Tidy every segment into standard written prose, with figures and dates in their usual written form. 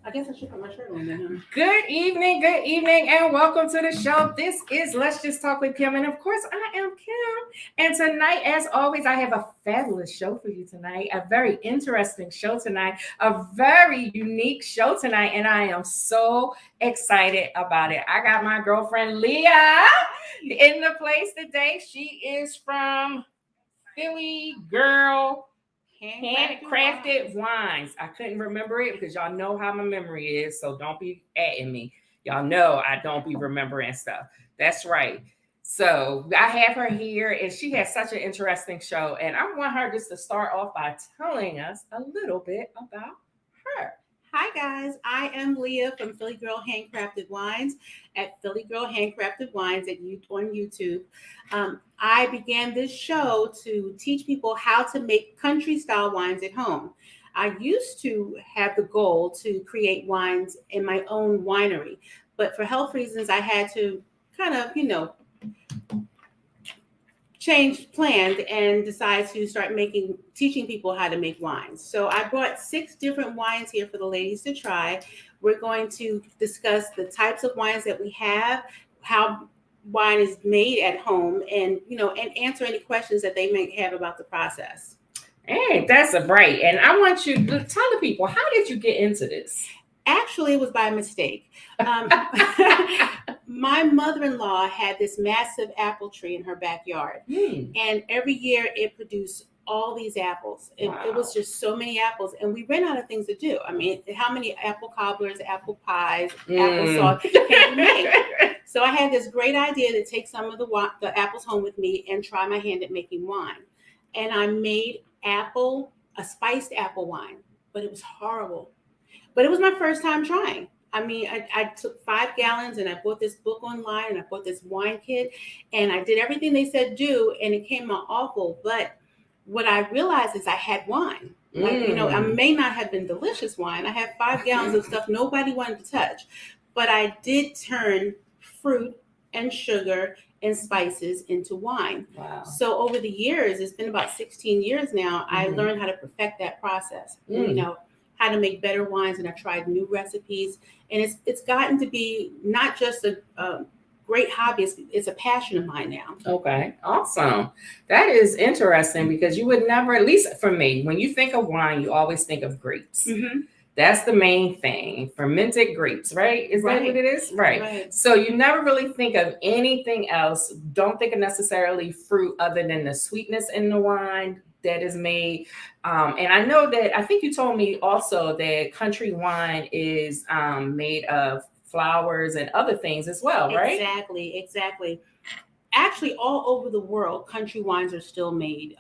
I guess I should put my shirt on then. Good evening, and welcome to the show. This is Let's Just Talk with Kim, and of course, I am Kim. And tonight, as always, I have a fabulous show for you tonight, a very interesting show tonight, a very unique show tonight, and I am so excited about it. I got my girlfriend Leah in the place today. She is from Philly, girl. Handcrafted wines. I couldn't remember it because y'all know how my memory is, so don't be atting me. Y'all know I don't be remembering stuff. That's right. So I have her here, and she has such an interesting show. And I want her just to start off by telling us a little bit about her. Hi guys, I am Leah from Philly Girl Handcrafted Wines at Philly Girl Handcrafted Wines on YouTube. I began this show to teach people how to make country style wines at home. I used to have the goal to create wines in my own winery, but for health reasons, I had to kind of, changed plans and decided to start teaching people how to make wines. So I brought 6 different wines here for the ladies to try. We're going to discuss the types of wines that we have, how wine is made at home, and answer any questions that they may have about the process. Hey, that's right. And I want you to tell the people, how did you get into this? Actually, it was by mistake. My mother-in-law had this massive apple tree in her backyard. And every year it produced all these apples. It was just so many apples, and we ran out of things to do. I mean, how many apple cobblers, apple pies, applesauce can you make? So I had this great idea to take some of the apples home with me and try my hand at making wine. And I made a spiced apple wine, but it was horrible. But it was my first time trying. I mean, I took 5 gallons and I bought this book online and I bought this wine kit and I did everything they said do, and it came out awful. But what I realized is I had wine. I may not have been delicious wine. I had 5 gallons of stuff nobody wanted to touch. But I did turn fruit and sugar and spices into wine. Wow. So over the years, it's been about 16 years now, I learned how to perfect that process. How to make better wines, and I tried new recipes, and it's gotten to be not just a great hobby, it's a passion of mine now. Okay, awesome. That is interesting because you would never, at least for me, when you think of wine, you always think of grapes. That's the main thing, fermented grapes, right? Is that what it is? Right. So you never really think of anything else. Don't think of necessarily fruit other than the sweetness in the wine that is made. And I know that, I think you told me also that country wine is made of flowers and other things as well, right? Exactly. Actually, all over the world, country wines are still made.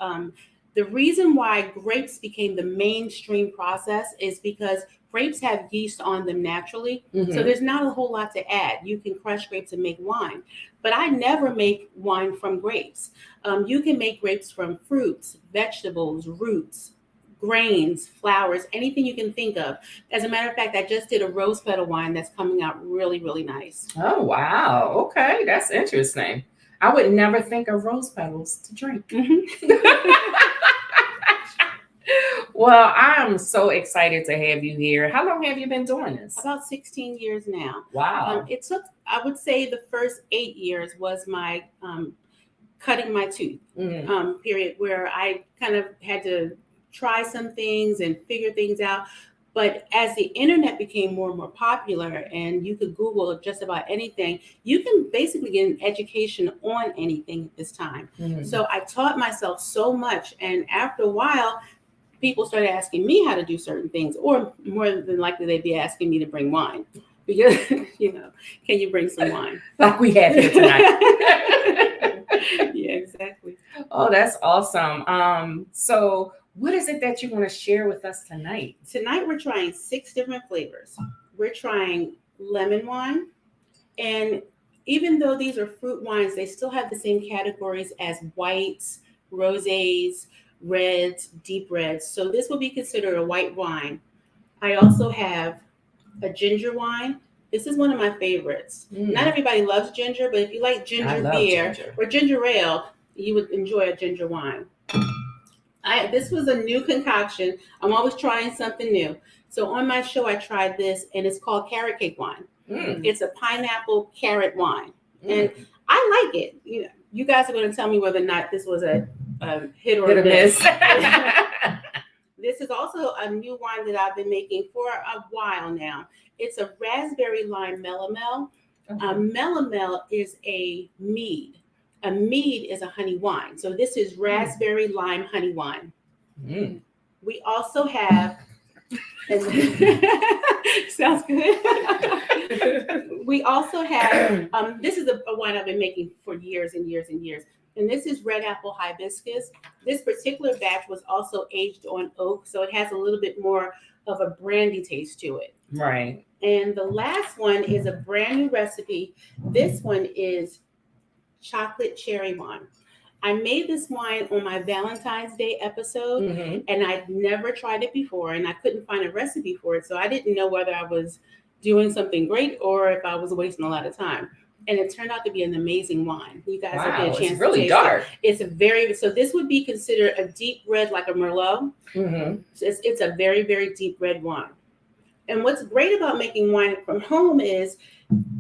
The reason why grapes became the mainstream process is because grapes have yeast on them naturally. So there's not a whole lot to add. You can crush grapes and make wine. But I never make wine from grapes. You can make grapes from fruits, vegetables, roots, grains, flowers, anything you can think of. As a matter of fact, I just did a rose petal wine that's coming out really, really nice. Oh, wow. Okay, that's interesting. I would never think of rose petals to drink. Well, I'm so excited to have you here. How long have you been doing this? About 16 years now. Wow. It took, I would say the first 8 years was my cutting my tooth period, where I kind of had to try some things and figure things out. But as the internet became more and more popular and you could Google just about anything, you can basically get an education on anything at this time. So I taught myself so much. And after a while, people started asking me how to do certain things, or more than likely they'd be asking me to bring wine. Because, can you bring some wine? Like we have here tonight. Yeah, exactly. Oh, that's awesome. So what is it that you want to share with us tonight? Tonight we're trying 6 different flavors. We're trying lemon wine. And even though these are fruit wines, they still have the same categories as whites, rosés, reds, deep reds. So this will be considered a white wine. I also have a ginger wine. This is one of my favorites. Not everybody loves ginger, but if you like ginger beer or ginger ale, you would enjoy a ginger wine. This was a new concoction. I'm always trying something new. So on my show, I tried this, and it's called carrot cake wine. It's a pineapple carrot wine, and I like it. You guys are going to tell me whether or not this was a hit or a miss. This is also a new wine that I've been making for a while now. It's a raspberry lime melomel. Melomel is a mead. A mead is a honey wine. So this is raspberry lime honey wine. We also have, sounds good. We also have, this is a wine I've been making for years and years and years. And this is red apple hibiscus. This particular batch was also aged on oak, so it has a little bit more of a brandy taste to it. Right. And the last one is a brand new recipe. This one is chocolate cherry wine. I made this wine on my Valentine's Day episode, and I'd never tried it before, and I couldn't find a recipe for it, so I didn't know whether I was doing something great or if I was wasting a lot of time. And it turned out to be an amazing wine. You guys will get a chance really to taste dark. So this would be considered a deep red, like a Merlot. So it's a very, very deep red wine. And what's great about making wine from home is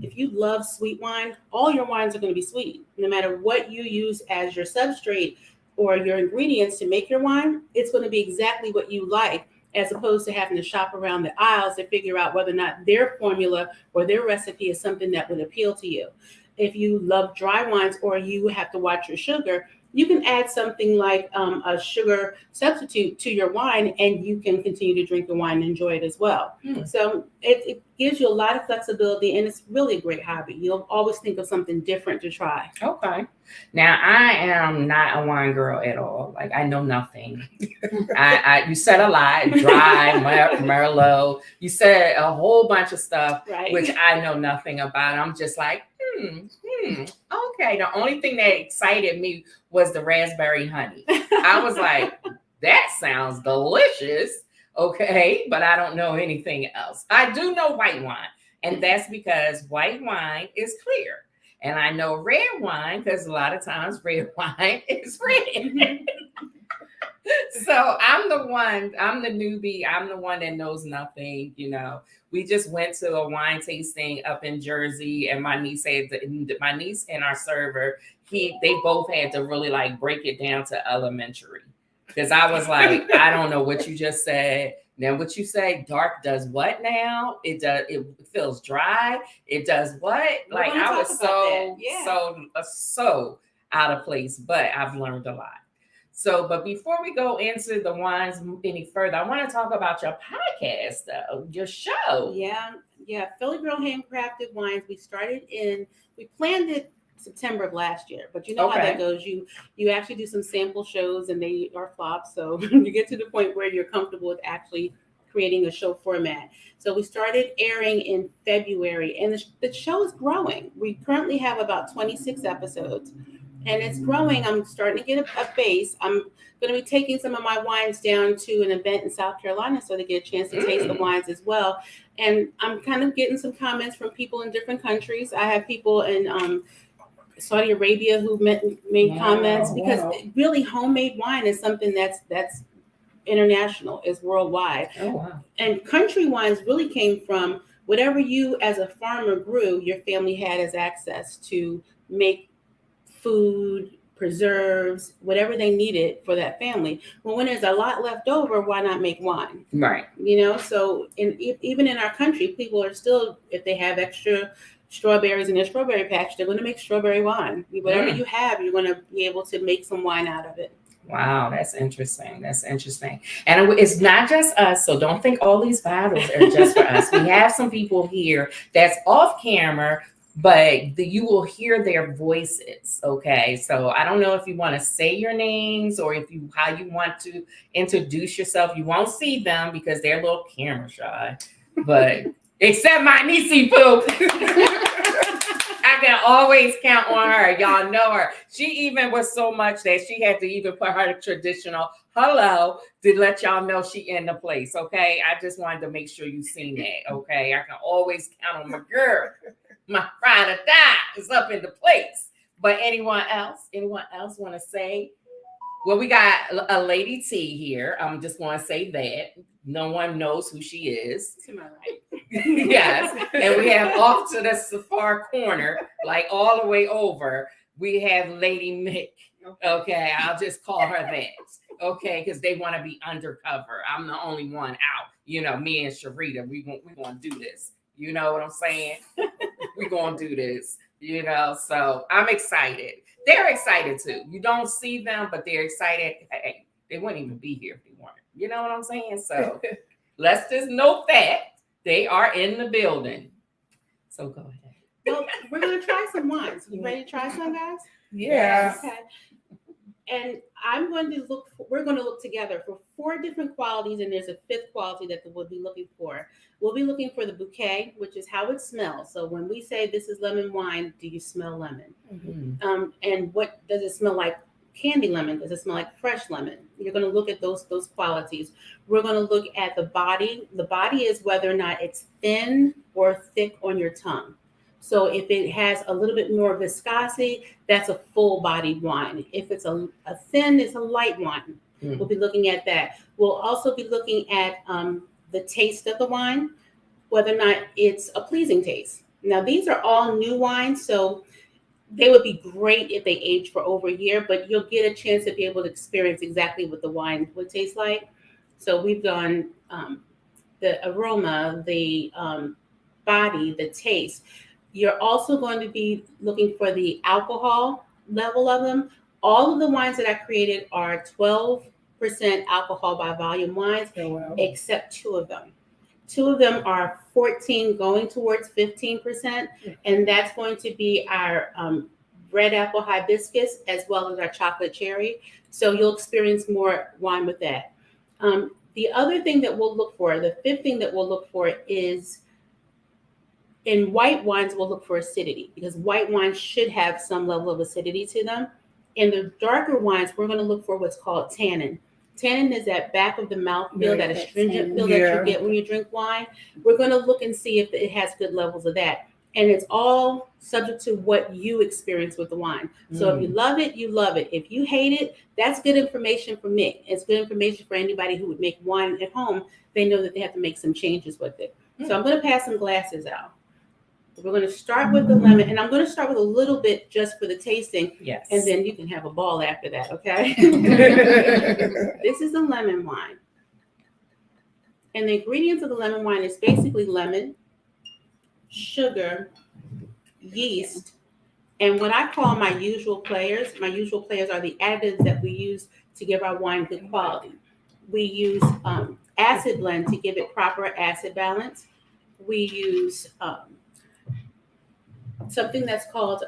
if you love sweet wine, all your wines are going to be sweet. No matter what you use as your substrate or your ingredients to make your wine, it's going to be exactly what you like, as opposed to having to shop around the aisles to figure out whether or not their formula or their recipe is something that would appeal to you. If you love dry wines or you have to watch your sugar, you can add something like a sugar substitute to your wine, and you can continue to drink the wine and enjoy it as well. So it gives you a lot of flexibility, and it's really a great hobby. You'll always think of something different to try. Okay. Now, I am not a wine girl at all. Like, I know nothing. You said a lot. Dry, Merlot. You said a whole bunch of stuff, Right. which I know nothing about. I'm just like, okay. The only thing that excited me was the raspberry honey. I was like, that sounds delicious. Okay, but I don't know anything else. I do know white wine, and that's because white wine is clear. And I know red wine because a lot of times red wine is red. So I'm the newbie. I'm the one that knows nothing. We just went to a wine tasting up in Jersey, and my niece and our server, they both had to really like break it down to elementary. Because I was like, I don't know what you just said. Now, what you say, dark does what now? It feels dry. It does what? Like, I was so out of place, but I've learned a lot. So, but before we go into the wines any further, I want to talk about your podcast, though, your show. Yeah. Philly Girl Handcrafted Wines. We planned it September of last year, but you know how that goes. You actually do some sample shows and they are flops. So you get to the point where you're comfortable with actually creating a show format. So we started airing in February, and the show is growing. We currently have about 26 episodes, and it's growing. I'm starting to get a base. I'm going to be taking some of my wines down to an event in South Carolina so they get a chance to taste the wines as well. And I'm kind of getting some comments from people in different countries. I have people in Saudi Arabia who made comments, because really homemade wine is something that's international, is worldwide. And country wines really came from whatever you as a farmer grew, your family had as access to make food, preserves, whatever they needed for that family. Well, when there's a lot left over, why not make wine? Right. So even in our country, people are still, if they have extra strawberries in their strawberry patch, they're going to make strawberry wine. Whatever you have, you're going to be able to make some wine out of it. Wow, that's interesting. And it's not just us, so don't think all these bottles are just for us. We have some people here that's off camera, but you will hear their voices. Okay, so I don't know if you want to say your names or how you want to introduce yourself. You won't see them because they're a little camera shy, but except my niecey Pooh. I can always count on her. Y'all know her. She even was so much that she had to even put her traditional hello to let y'all know she in the place. Okay, I just wanted to make sure you seen that. Okay, I can always count on my girl. My ride or die is up in the place. But anyone else want to say? Well, we got a Lady T here. I'm just want to say that. No one knows who she is. To my right. Yes. And we have off to the far corner, like all the way over, we have Lady Mick. Okay, I'll just call her that. Okay, because they want to be undercover. I'm the only one out. You know, me and Sharita, we gonna do this. You know what I'm saying? We're gonna do this. You know, so I'm excited. They're excited too. You don't see them, but they're excited. Hey, they wouldn't even be here if they weren't. You know what I'm saying? So let's just note that they are in the building. So go ahead. Well, we're gonna try some wines. You ready to try some, guys? Yeah. Okay. And we're going to look together for 4 different qualities, and there's a 5th quality that we'll be looking for. We'll be looking for the bouquet, which is how it smells. So when we say this is lemon wine, do you smell lemon? Mm-hmm. And what does it smell like? Candy lemon? Does it smell like fresh lemon? You're going to look at those qualities. We're going to look at the body. The body is whether or not it's thin or thick on your tongue. So if it has a little bit more viscosity, that's a full-bodied wine. If it's a thin, it's a light wine. We'll be looking at that. We'll also be looking at the taste of the wine, whether or not it's a pleasing taste. Now, these are all new wines, so they would be great if they age for over a year, but you'll get a chance to be able to experience exactly what the wine would taste like. So we've done the aroma, the body, the taste. You're also going to be looking for the alcohol level of them. All of the wines that I created are 12% alcohol by volume wines, except 2 of them. 2 of them are 14 going towards 15%, and that's going to be our red apple hibiscus as well as our chocolate cherry. So you'll experience more wine with that. The other thing that we'll look for, the 5th thing that we'll look for is in white wines, we'll look for acidity because white wines should have some level of acidity to them. In the darker wines, we're going to look for what's called tannin. Tannin is that back of the mouth feel, that astringent feel that you get when you drink wine. We're going to look and see if it has good levels of that. And it's all subject to what you experience with the wine. So if you love it, you love it. If you hate it, that's good information for me. It's good information for anybody who would make wine at home. They know that they have to make some changes with it. So I'm going to pass some glasses out. We're going to start with the lemon, and I'm going to start with a little bit just for the tasting. Yes. And then you can have a ball after that, okay? This is a lemon wine. And the ingredients of the lemon wine is basically lemon, sugar, yeast, and what I call my usual players. My usual players are the additives that we use to give our wine good quality. We use acid blend to give it proper acid balance. We use something that's called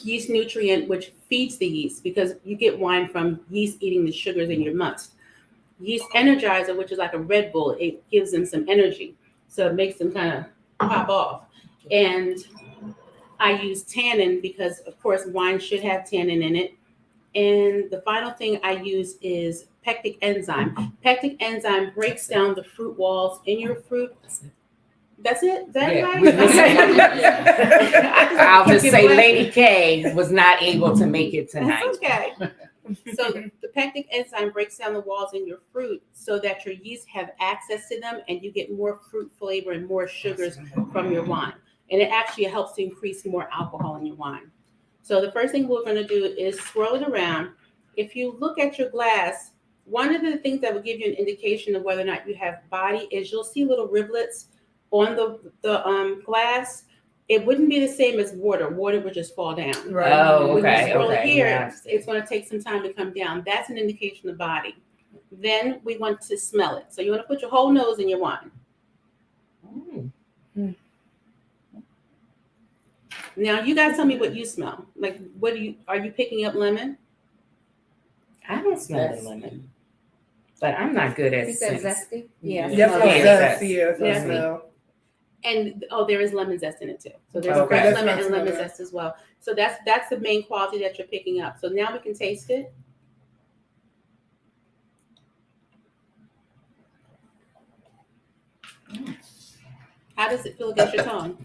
yeast nutrient, which feeds the yeast because you get wine from yeast eating the sugars in your must. Yeast energizer, which is like a Red Bull, it gives them some energy. So it makes them kind of pop off. And I use tannin because, of course, wine should have tannin in it. And the final thing I use is pectic enzyme. Pectic enzyme breaks down the fruit walls in your fruit. That's it? Is that right? I'll just say Lady K was not able to make it tonight. That's okay. So the pectic enzyme breaks down the walls in your fruit so that your yeast have access to them and you get more fruit flavor and more sugars from your wine. And it actually helps to increase more alcohol in your wine. So the first thing we're going to do is swirl it around. If you look at your glass, one of the things that will give you an indication of whether or not you have body is you'll see little rivulets on the glass. It wouldn't be the same as water. Water would just fall down. Right. Oh, When okay. you swirl it here, Yeah. it's going to take some time to come down. That's an indication of body. Then we want to smell it. So you want to put your whole nose in your wine. Now you guys tell me what you smell. Like, are you picking up lemon? I don't smell the lemon, but I'm not good at You said scents. zesty? Yeah. That's what Yeah. zest is. Yeah. So. And there is lemon zest in it too. So there's Okay. fresh That's lemon not and lemon smell. zest as well. So that's the main quality that you're picking up. So now we can taste it. How does it feel against your tongue?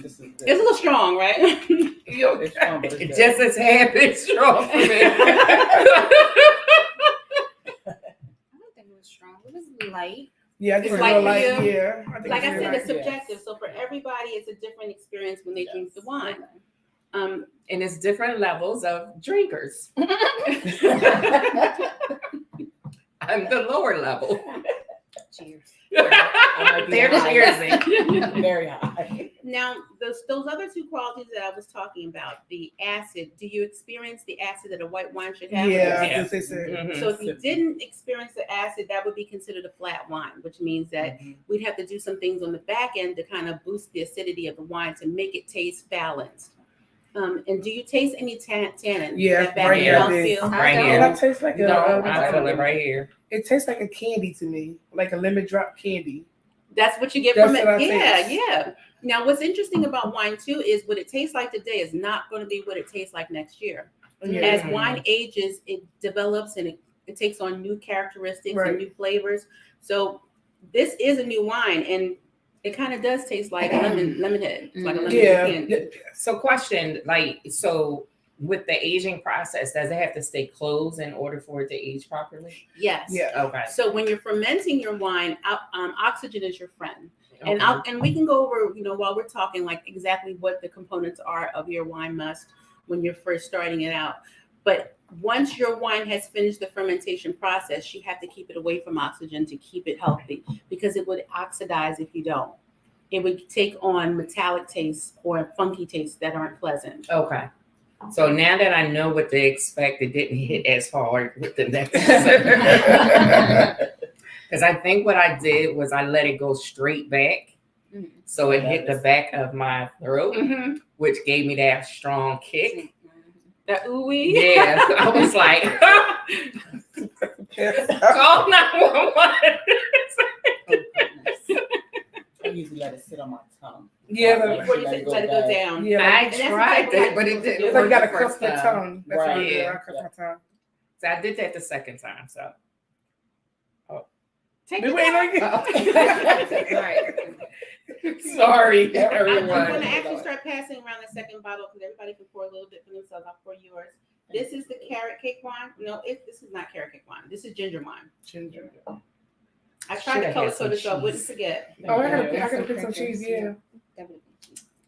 It's a little strong, right? It's just as half as strong for me. light. Yeah, I think It's it's like real for light. you. Yeah, I think Like I it's real said, light. it's subjective. So for everybody, it's a different experience when they drink the wine. And it's different levels of drinkers. I'm the lower level. Cheers. They're cheersing. Very high. Now, those other two qualities that I was talking about, the acid, do you experience the acid that a white wine should have? Yeah, Yeah. they said. Mhm. So if you didn't experience the acid, that would be considered a flat wine, which means that we'd have to do some things on the back end to kind of boost the acidity of the wine to make it taste balanced. And do you taste any tannin? Yeah, That back right here, end I did. mouthfeel? Right And here. I taste like No, I a, feel it right here. it tastes like a candy to me, like a lemon drop candy. That's what you get That's from it. what I Yeah, taste. yeah. Now, what's interesting about wine too is what it tastes like today is not going to be what it tastes like next year. Yeah. As wine ages, it develops and it takes on new characteristics Right. and new flavors. So this is a new wine, and it kind of does taste like lemonade. It's like a lemonade Yeah. candy. So question, so with the aging process, does it have to stay closed in order for it to age properly? Yes. Yeah. Okay. So when you're fermenting your wine, oxygen is your friend. And Okay. and we can go over, while we're talking, like exactly what the components are of your wine must when you're first starting it out. But once your wine has finished the fermentation process, you have to keep it away from oxygen to keep it healthy, because it would oxidize if you don't. It would take on metallic tastes or funky tastes that aren't pleasant. Okay. So now that I know what to expect, it didn't hit as hard with the next. Because I think what I did was I let it go straight back. So it hit the back of my throat, which gave me that strong kick. That ooey. Yeah. I was like, call 911. I usually let it sit on my tongue. Yeah, Before you let it go down. yeah. I Like, And that's tried exactly that, what but you it didn't it's work like you gotta the cuff first the time. tongue. That's what I do. Right. I cuff my tongue. So I did that the second time. So Take We it waiting out. on you. sorry, I'm everyone. going to actually start passing around the second bottle because everybody can pour a little bit for themselves. I'll pour yours. This is the carrot cake wine. No, this is not carrot cake wine. This is ginger wine. Ginger. I tried to Should've color had some Oh, code it so I wouldn't cheese. forget. I gotta pick some cheese. Yeah.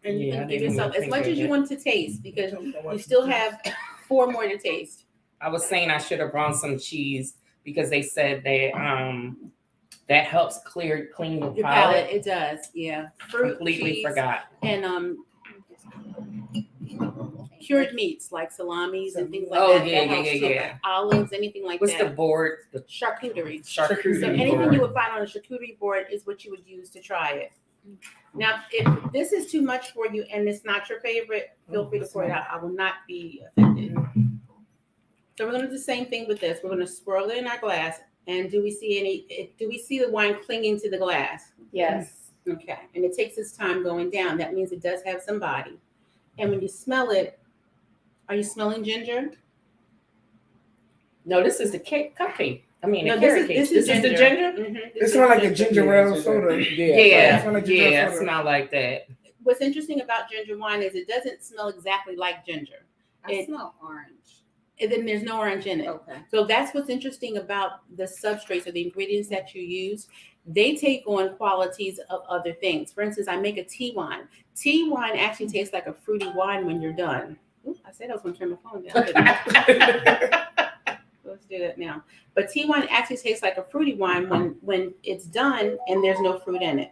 And you Yeah, can I give didn't yourself even as much think as of you it. want to taste because you still have 4 more to taste. I was saying I should have brought some cheese because they said that helps clean the Your palate. palate, it does, yeah. Fruit, Completely cheese, forgot. and cured meats like salamis and things like Oh, that. yeah, That helps yeah, too. yeah. Olives, anything like What's the that. board? The Charcuterie. charcuterie So board. anything you would find on a charcuterie board is what you would use to try it. Now, if this is too much for you and it's not your favorite, feel free to pour it out. I will not be offended. So we're going to do the same thing with this. We're going to swirl it in our glass. And do we see the wine clinging to the glass? Yes. Okay. And it takes its time going down. That means it does have some body. And when you smell it, are you smelling ginger? No, this is the cupcake. I mean, No, the this carrot is cake. this is the ginger. ginger. Mhm. It This smells like is a ginger ale soda. Yeah, It's like ginger yeah, soda. smell like that. What's interesting about ginger wine is it doesn't smell exactly like ginger. I smell orange. And then there's no orange in it. Okay. So that's what's interesting about the substrates or the ingredients that you use. They take on qualities of other things. For instance, I make a tea wine. Tea wine actually tastes like a fruity wine when you're done. Ooh, I said I was going to turn my phone down. didn't I? Let's do that now. But tea wine actually tastes like a fruity wine when it's done and there's no fruit in it.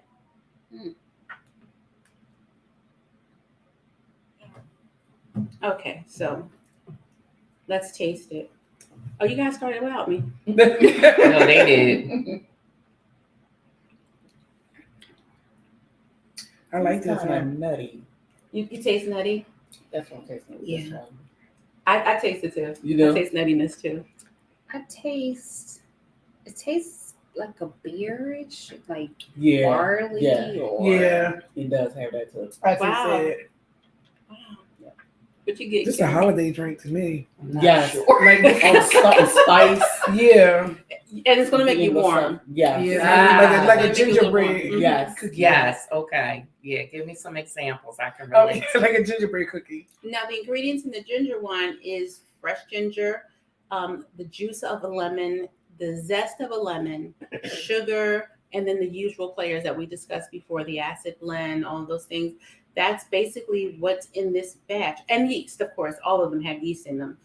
Okay, so let's taste it. Oh, you guys started without me. No, they did. I like this kind of one. nutty. You taste nutty? That's what I'm tasting. With Yeah. this one. I taste it too. You I know? taste nuttiness too. It tastes like a beerish, like Yeah. barley Yeah. or Yeah, It does have that too. I think Wow. it. Wow. But you get This is a holiday drink to me. I'm not Yes. sure. Like, Something spice. yeah, and it's gonna make you warm. Yeah. yeah, Ah. like a Make it a little gingerbread. warm. Yes. cookie. Yes. Okay. Yeah. Give me some examples. I can Oh, relate. like a gingerbread cookie. Now the ingredients in the ginger wine is fresh ginger, the juice of a lemon, the zest of a lemon, sugar, and then the usual players that we discussed before, the acid blend, all of those things. That's basically what's in this batch. And yeast, of course, all of them have yeast in them.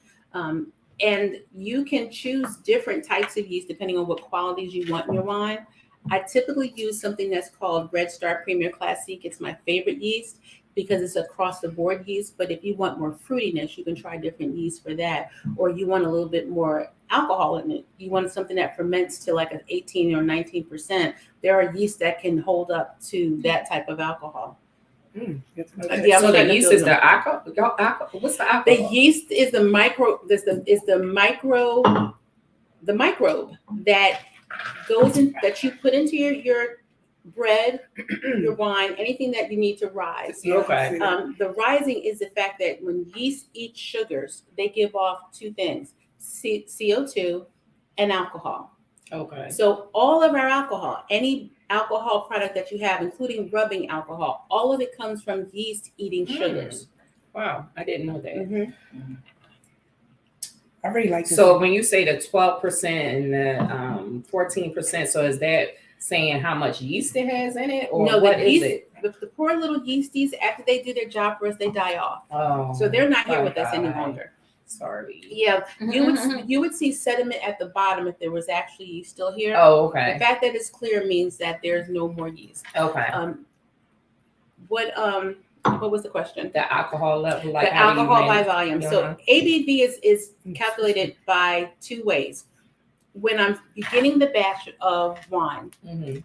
And you can choose different types of yeast depending on what qualities you want in your wine. I typically use something that's called Red Star Premier Classique. It's my favorite yeast because it's across the board yeast. But if you want more fruitiness, you can try different yeast for that. Or you want a little bit more alcohol in it. You want something that ferments to like an 18 or 19%. There are yeasts that can hold up to that type of alcohol. Good to know that. Yeah, I'm So the starting to yeast feel is the alcohol. What's the The alcohol? yeast is the microbe that goes in, that you put into your bread, your wine, anything that you need to rise. Yeah, I Okay. see that. The rising is the fact that when yeast eat sugars, they give off two things: CO2 and alcohol. Okay. So all of our alcohol, any alcohol product that you have, including rubbing alcohol, all of it comes from yeast eating sugars. Wow, I didn't know that. Mhm. I really like this. So when you say the 12% and the 14%, so is that saying how much yeast it has in it, or No, what the is yeast, it? the poor little yeasties, after they do their job for us, they die off. Oh, So they're not here with us any bye-bye. longer. Sorry. Yeah, you would see sediment at the bottom if there was actually yeast still here. Oh, The okay. fact that it's clear means that there's no more yeast. Okay. What was the question? The alcohol level, like The how do you alcohol by manage- volume. Uh-huh. So ABV is calculated by two ways. When I'm beginning the batch of wine, Mhm.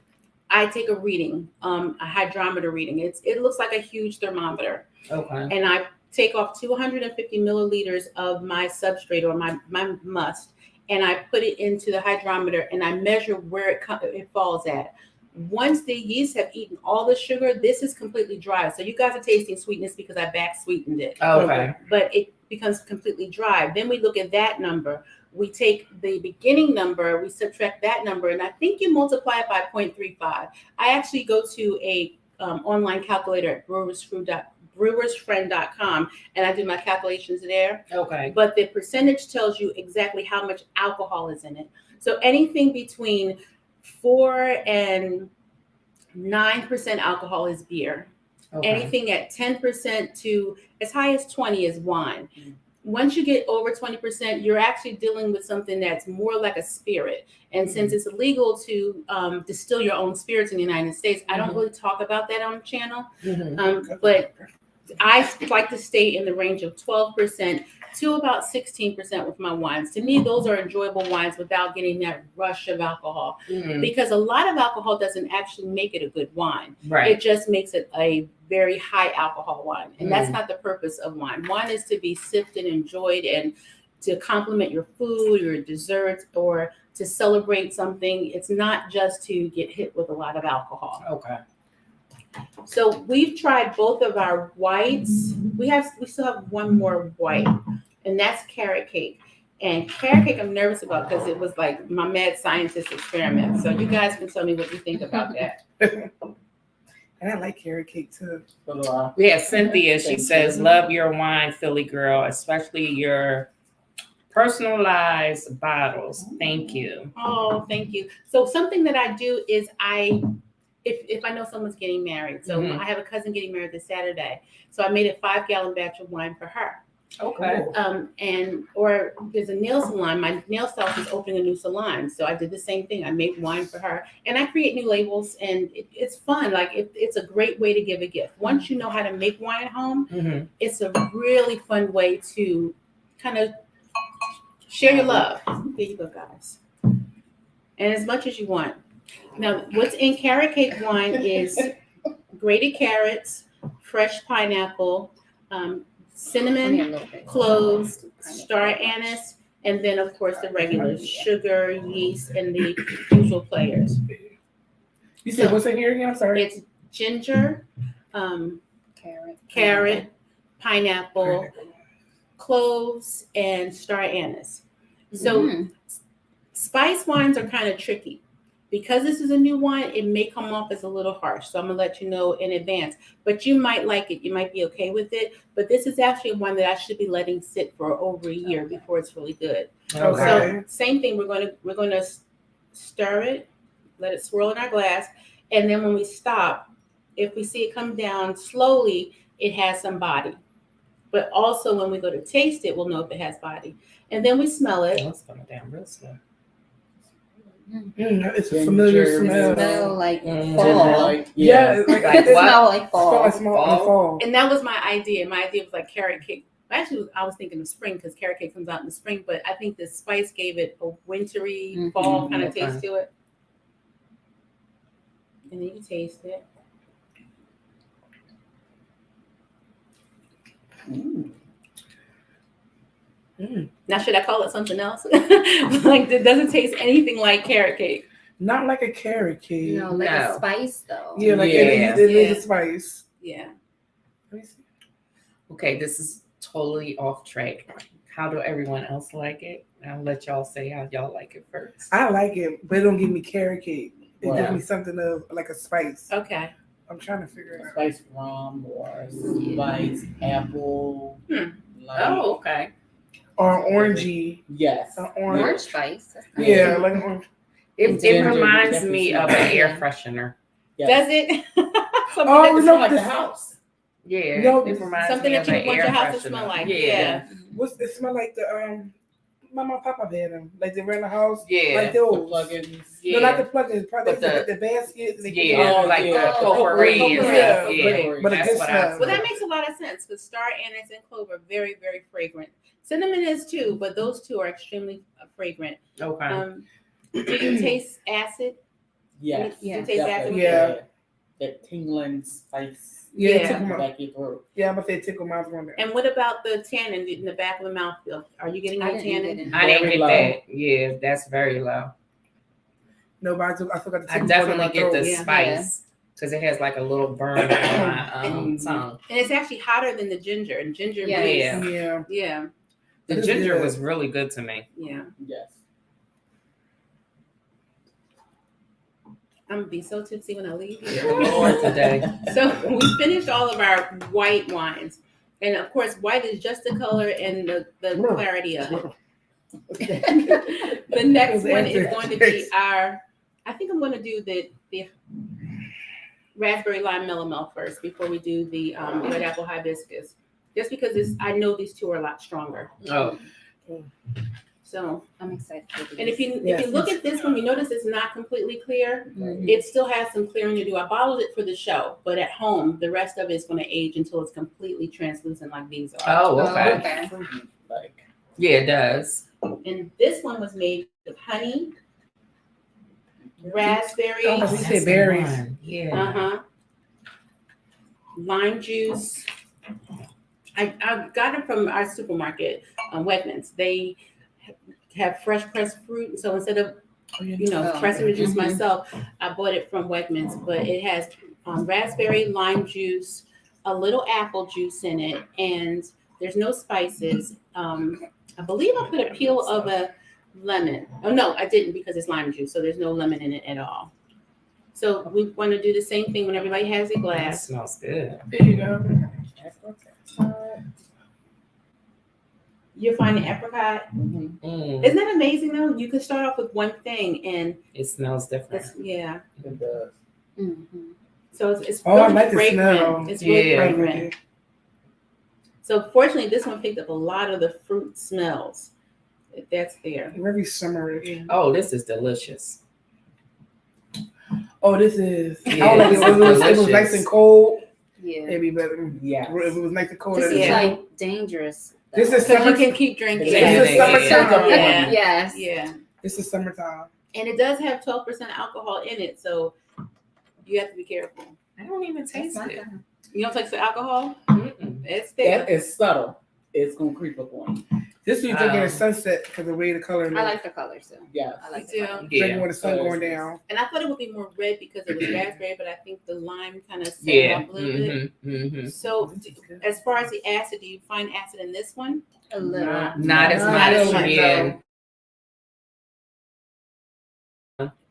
I take a reading, a hydrometer reading. It looks like a huge thermometer, Okay. and I take off 250 milliliters of my substrate or my must, and I put it into the hydrometer, and I measure where it falls at. Once the yeast have eaten all the sugar, this is completely dry. So you guys are tasting sweetness because I back sweetened it. Okay. But it becomes completely dry. Then we look at that number. We take the beginning number, we subtract that number, and I think you multiply it by 0.35. I actually go to a online calculator at brewersfriend.com, and I do my calculations there. Okay. But the percentage tells you exactly how much alcohol is in it. So anything between 4 and 9% alcohol is beer. Okay. Anything at 10% to as high as 20 is wine. Once you get over 20%, you're actually dealing with something that's more like a spirit. And since it's illegal to distill your own spirits in the United States, I don't really talk about that on the channel. Mhm. But I like to stay in the range of 12% to about 16% with my wines. To me, those are enjoyable wines without getting that rush of alcohol. Mhm. Because a lot of alcohol doesn't actually make it a good wine. Right. It just makes it a very high alcohol wine. And that's not the purpose of wine. Wine is to be sipped and enjoyed and to complement your food, your desserts, or to celebrate something. It's not just to get hit with a lot of alcohol. Okay. So we've tried both of our whites. We still have one more white, and that's carrot cake. And carrot cake I'm nervous about because it was like my mad scientist experiment. So you guys can tell me what you think about that. And I like carrot cake too. We have Cynthia. She Thank says, you. "Love your wine, Philly girl, especially your personalized bottles. Thank you." Oh, thank you. So something that I do is if I know someone's getting married, so Mhm. I have a cousin getting married this Saturday, so I made a 5-gallon batch of wine for her. Okay. Or there's a nail salon. My nail stylist is opening a new salon, so I did the same thing. I made wine for her, and I create new labels, and it's fun. Like it's a great way to give a gift. Once you know how to make wine at home, Mhm. it's a really fun way to kind of share your love. Here you go, guys, and as much as you want. Now, what's in carrot cake wine is grated carrots, fresh pineapple, cinnamon, cloves, star anise, and then of course the regular sugar, yeast, and the usual players. You said what's in here again? I'm sorry. It's ginger, carrot, pineapple, cloves, and star anise. So spice wines are kind of tricky Because this is a new one, it may come off as a little harsh. So I'm gonna let you know in advance. But you might like it. You might be okay with it. But this is actually one that I should be letting sit for over a year before it's really good. Okay. So same thing. We're gonna stir it, let it swirl in our glass, and then when we stop, if we see it come down slowly, it has some body. But also when we go to taste it, we'll know if it has body. And then we smell it. It's coming down real slow. It's a familiar Ginger smell. Smell like Mm. fall. Like, Yeah, yeah. it's like, Like it what? Smell like Smell fall. like fall. And that was my idea. My idea was like carrot cake. Actually, I was thinking of spring because carrot cake comes out in the spring, but I think the spice gave it a wintry Mhm. fall kind of Okay. taste to it. And then you taste it. Mm. Now, should I call it something else? Like, it doesn't taste anything like carrot cake. Not like a carrot cake. No, like No. a spice though. Yeah, like Yeah. it needs Yeah. a spice. Yeah. Let me see. Okay, this is totally off track. How do everyone else like it? I'll let y'all say how y'all like it first. I like it, but it don't give me carrot cake. It Wow. gives me something of like a spice. Okay. I'm trying to figure it out. Spice rum or spice apple. Hmm. Like, Oh, okay. Or orangey. yes. Orange spice. That's nice. Yeah, like an orange. It Ginger, reminds definitely me smell of an it. air freshener. Yes. Does it? Something Oh, that- It's no, like the this- house. Yeah, No, it reminds something me that of you an want air your house to freshener. smell like. Yeah, Yeah. What's it smell like? The Mama and Papa had them, like they ran the house, yeah, like The those. plugins. yeah. No, not the plugins. Probably But the baskets. They yeah, Oh, like yeah. the potpourri and potpourri, stuff. yeah, Yeah, but a that's good what I smell. Well, that makes a lot of sense because star anise and clover are very, very fragrant. Cinnamon is too, but those two are extremely fragrant. Okay. Do you taste acid? Yes. Yeah. You taste acid? Definitely. Yeah. That tingling spice. Yeah, Yeah. it tickle my, Back your throat. yeah, I'm gonna say tickle my one. And what about the tannin in the back of the mouth? Are you getting I any didn't tannin? get it. I didn't Very get low. that. Yeah, that's very low. No, but I still got the I tickle part in definitely my get the throat. Yeah. spice because it has like a little burn on my tongue. And it's actually hotter than the ginger. And ginger, Yeah. makes- Yeah, yeah, The It is ginger good. was really good to me. yeah. Yes. I'm gonna be so tipsy when I leave here. Lord, today. So we finished all of our white wines, and of course, white is just the color and the clarity of it. The next one is going to be our. I think I'm going to do the raspberry lime melomel first before we do the red apple hibiscus, just because I know these two are a lot stronger. Oh, So, I'm excited for this. and if you Yes. look at this one, you notice it's not completely clear. Mhm. It still has some clearing to do. I bottled it for the show, but at home, the rest of it's going to age until it's completely translucent like these are. oh, okay. Okay. Fruity, like Yeah, it does. And this one was made with honey, raspberry, Oh, we said berries. Yeah. Lime juice. I got it from our supermarket, Wegmans. They have fresh pressed fruit, so instead of Oh, pressing the juice mhm. myself, I bought it from Wegmans. But it has raspberry, lime juice, a little apple juice in it, and there's no spices. I believe I put a peel of a lemon. Oh no, I didn't because it's lime juice, so there's no lemon in it at all. So we want to do the same thing when everybody has a That glass. smells good. There you go. You're finding apricot. Mm, Isn't that amazing though? You could start off with one thing and it smells different. yeah. it does. Mhm. So it's Oh, I really like the fragrant. smell. It's really Yeah. fragrant. So fortunately, this one picked up a lot of the fruit smells. That's there. Very summerish. Oh, this is delicious. Oh, this is. Yeah, I would like this it. If is it was delicious. nice and cold, Yeah. it'd be better. Yeah. If it was nice and cold, This it'd is be Yeah. like dangerous. This is So you summer. can keep drinking. This Yeah, is summertime. Yeah. Yes. Yeah. This is summertime. And it does have 12% alcohol in it, so you have to be careful. I don't even That's taste not it. bad. You don't taste the alcohol? Mm-mm. It's there. That is subtle. It's gonna creep up on you. This is drinking Um, at sunset because of the way the color. I like the color too. Yes. I like Me the too. color. drinking Yeah. when the sun going down. And I thought it would be more red because it was raspberry, but I think the lime kind of set it Yeah. up a little bit. Mm-hmm. So, as far as the acid, do you find acid in this one? A little. Not as Not much. as much, Yeah.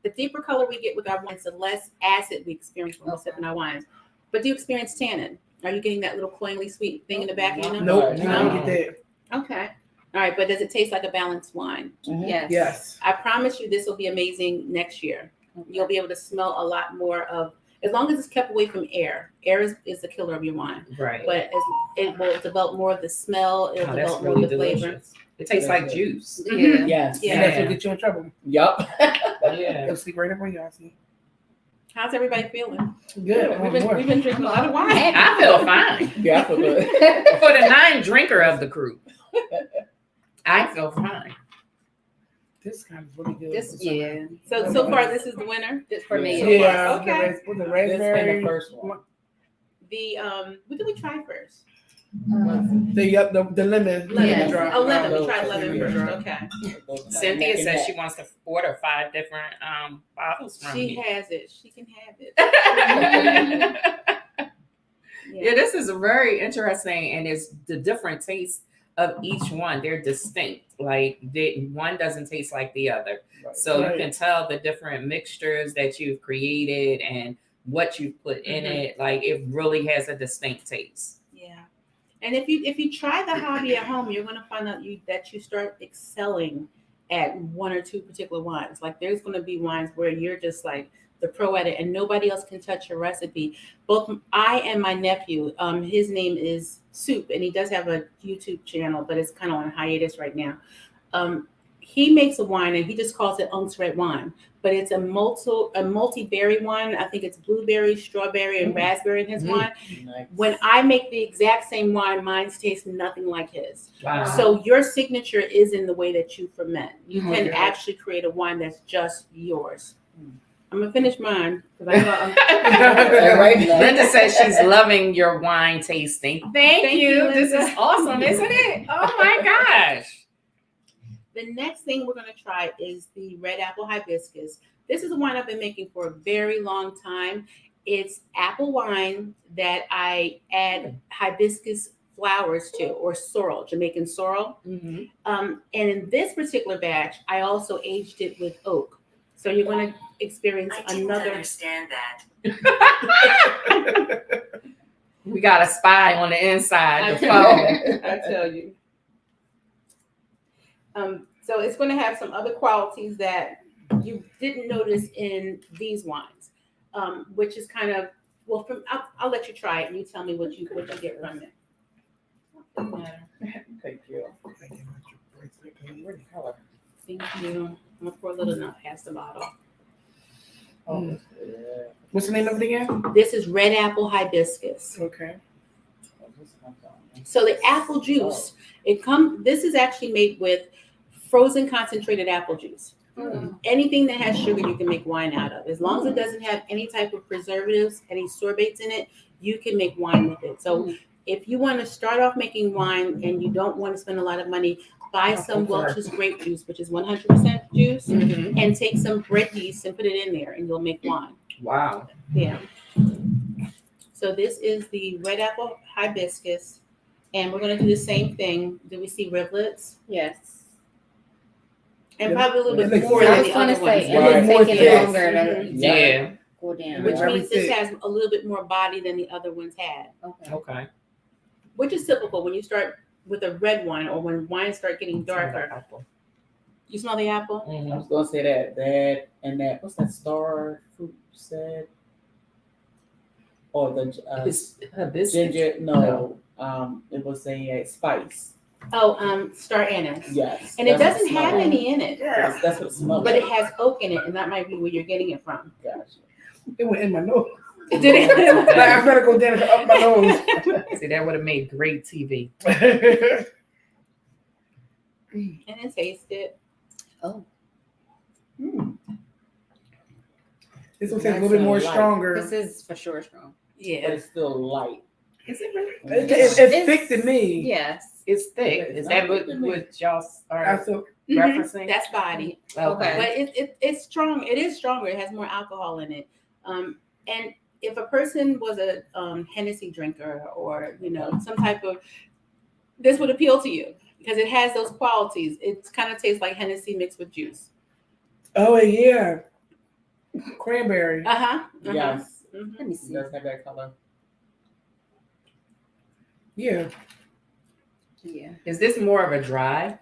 The The deeper color we get with our wines, the less acid we experience when we're sipping our wines. But do you experience tannin? Are you getting that little cloyingly sweet thing in the back of your nose? Nope, No. I didn't get Okay. All right, but does it taste like a balanced wine? Yes. that. Yes. I promise you this will be amazing next year. You'll be able to smell a lot more of, as long as it's kept away from air. Air is the killer of your wine. Right. But it will develop more of the smell, it'll Oh, that's develop more really of the flavor. delicious. It tastes like juice. Yeah. Yes. Yeah. And that's what get you in trouble. Yup. Yeah. It'll sleep right up on y'all. See. How's everybody feeling? Good. We've been drinking a lot of wine. I feel fine. Yeah, I feel good. For the non-drinker of the group, I feel fine. This kind of really good. This, yeah. So far this is the winner. This for me. Yeah. Okay. The This been raspberry. the first one. The what did we try first? The lemon. Yes. drop. Oh, lemon. We Oh, tried lemon lemon first. drop. Okay. Cynthia Neck and says neck. she wants to order 5 different bottles from She you. has it. She can have it. Yeah, this is very interesting, and it's the different tastes of each one. They're distinct. Like one doesn't taste like the other, Right. so Right. you can tell the different mixtures that you've created and what you've put in Mhm. it. Like it really has a distinct taste. Yeah. And if you try the hobby at home, you're gonna find out that you start excelling at one or two particular wines. Like there's gonna be wines where you're just like the pro at it and nobody else can touch your recipe. Both I and my nephew, his name is Soup, and he does have a YouTube channel, but it's kind of on hiatus right now. He makes a wine and he just calls it Unk's Red Wine, but it's a multi-berry wine. I think it's blueberry, strawberry, and raspberry in his Mm. wine. Nice. When I make the exact same wine, mine tastes nothing like his. Wow. So your signature is in the way that you ferment. You can Okay. actually create a wine that's just yours. Mm. I'm gonna finish mine because I know All right. Linda says she's loving your wine tasting. Thank Thank you. you, This Linda. is awesome, isn't it? Oh my gosh. The next thing we're gonna try is the red apple hibiscus. This is a wine I've been making for a very long time. It's apple wine that I add hibiscus flowers to, or sorrel, Jamaican sorrel. Mm-hmm. And in this particular batch, I also aged it with oak. So you're going to experience another. understand that. We got a spy on the inside. I The tell phone. you. I tell you. So it's going to have some other qualities that you didn't notice in these wines, which is kind of well. I'll let you try it and you tell me what you get from it. Thank you. Color. Thank you. I'm gonna pour a little enough past the bottle. Oh, Mm. yeah. What's the name of it again? This is red apple hibiscus. Okay. So the apple juice, this is actually made with frozen concentrated apple juice. Anything that has sugar, you can make wine out of. As long as it doesn't have any type of preservatives, any sorbates in it, you can make wine with it. So if you want to start off making wine and you don't want to spend a lot of money, buy some Welch's grape juice, which is 100% juice, Mhm. and take some bread yeast and put it in there and you'll make wine. Wow. Yeah. So this is the red apple hibiscus, and we're going to do the same thing. Do we see rivulets? Yes. And Yeah. probably a little It bit looks more I than was the going to other say, ones. it Right. would More take thick. it longer to Mhm. Yeah. go down. Which Very means this thick. has a little bit more body than the other ones had, Okay. Okay. which is typical when you start with a red wine or when wines start getting darker. You smell the apple? I Mhm. was gonna say that and that. What's that star fruit said? Or the Hibiscus. ginger? No, it was a spice. Oh, star anise. Yes, And it that's what doesn't have smells any in it, like. That's what it smells but like. it has oak in it, and that might be where you're getting it from. Gotcha. It went in my nose. Did it? Like, I better go down and up my nose. See, that would have made great TV. And then taste it. Oh, This will take a little bit more Light. stronger. this is for sure strong. But Yeah. it's still light. Is it really? It's thick to me. Yes. It's thick. Is that what y'all I are feel referencing? That's body. Okay. But it's strong. It is stronger. It has more alcohol in it. And if a person was a Hennessy drinker or some type of, this would appeal to you because it has those qualities. It kind of tastes like Hennessy mixed with juice. Oh yeah. Cranberry. Yes, Let me it see. does have that color. Yeah. Yeah. Is this more of a dry?